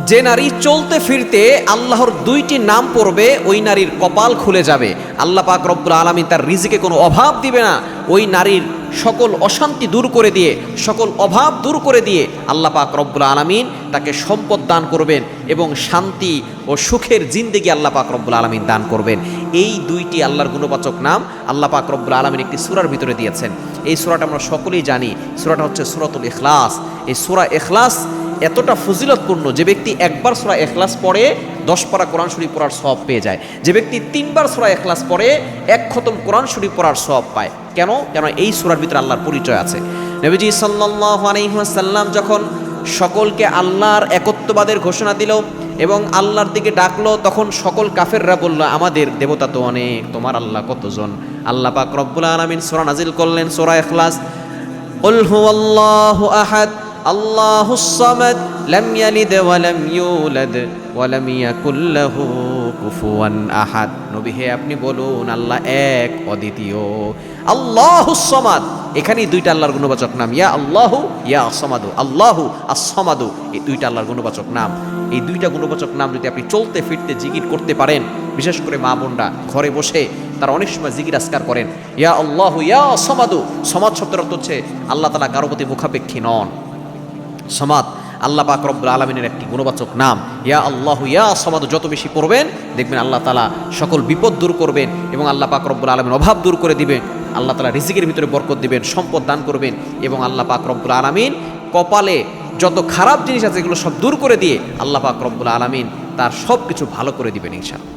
যে নারী চলতে ফিরতে আল্লাহর দুইটি নাম পড়বে ওই নারীর কপাল খুলে যাবে। আল্লাহ পাক রব্বুল আলামিন তার রিজিকে কোনো অভাব দিবে না। ওই নারীর সকল অশান্তি দূর করে দিয়ে, সকল অভাব দূর করে দিয়ে আল্লাহ পাক রব্বুল আলামিন তাকে সম্পদ দান করবেন এবং শান্তি ও সুখের জিন্দেগি আল্লাহ পাক রব্বুল আলামিন দান করবেন। এই দুইটি আল্লাহর গুণবাচক নাম আল্লাহ পাক রব্বুল আলামিন একটি সূরার ভিতরে দিয়েছেন। এই সূরাটা আমরা সকলেই জানি, সূরাটা হচ্ছে সূরাতুল ইখলাস। এই সূরা ইখলাস এতটা ফজিলতপূর্ণ, যে ব্যক্তি একবার সূরা ইখলাস পড়ে 10 পারা কোরআন শরীফ পড়ার সওয়াব পেয়ে যায়। যে ব্যক্তি 3 বার সূরা ইখলাস পড়ে 1 খতম কোরআন শরীফ পড়ার সওয়াব পায়। কেন? কেন এই সূরার ভিতরে আল্লাহর পরিচয় আছে। নবীজি সাল্লাল্লাহু আলাইহি ওয়াসাল্লাম যখন সকলকে আল্লাহর একত্ববাদের ঘোষণা দিল এবং আল্লাহর দিকে ডাকলো, তখন সকল কাফেররা বলল, আমাদের দেবতা তো অনেক, তোমার আল্লাহ কতজন? আল্লাহ পাক রব্বুল আলামিন সূরা নাজিল করলেন, সূরা ইখলাস, কুল হুয়াল্লাহু আহাদ আল্লাহুস সামাদ লাম ইয়ালিদ ওয়া লাম ইউলাদ ওয়া লাম ইয়াকুল লাহু কুফুয়ান আহাদ। নবী হে, আপনি বলুন আল্লাহ এক, অদ্বিতীয়। আল্লাহুস সামাদ, এখানেই দুইটা আল্লাহর গুণবাচক নাম, ইয়া আল্লাহু ইয়া সামাদু, আল্লাহু আস-সামাদু, এই দুইটা আল্লাহর গুণবাচক নাম। এই দুইটা গুণবাচক নাম যদি আপনি চলতে ফিরতে জিকির করতে পারেন, বিশেষ করে মা বোনরা ঘরে বসে তারা অনেক সময় জিকির আজকার করেন, ইয়া আল্লাহু ইয়া সামাদু। সমাদ শব্দের অর্থ হচ্ছে আল্লাহ তাআলা কারো প্রতি মুখাপেক্ষী নন। সমাদ আল্লাহ পাক রব্বুল আলামিনের একটি গুণবাচক নাম। ইয়া আল্লাহু ইয়া সামাদু যত বেশি পড়বেন, দেখবেন আল্লাহ তাআলা সকল বিপদ দূর করবেন এবং আল্লাহ পাক রব্বুল আলামিন অভাব দূর করে দিবেন। আল্লাহ তাআলা রিজিকের ভিতরে বরকত দিবেন, সম্পদ দান করবেন এবং আল্লাহ পাক রব্বুল আলামিন কপালে যত খারাপ জিনিস আছে এগুলো সব দূর করে দিয়ে আল্লাহ পাক রব্বুল আলামিন তার সব কিছু ভালো করে দিবেন ইনশাআল্লাহ।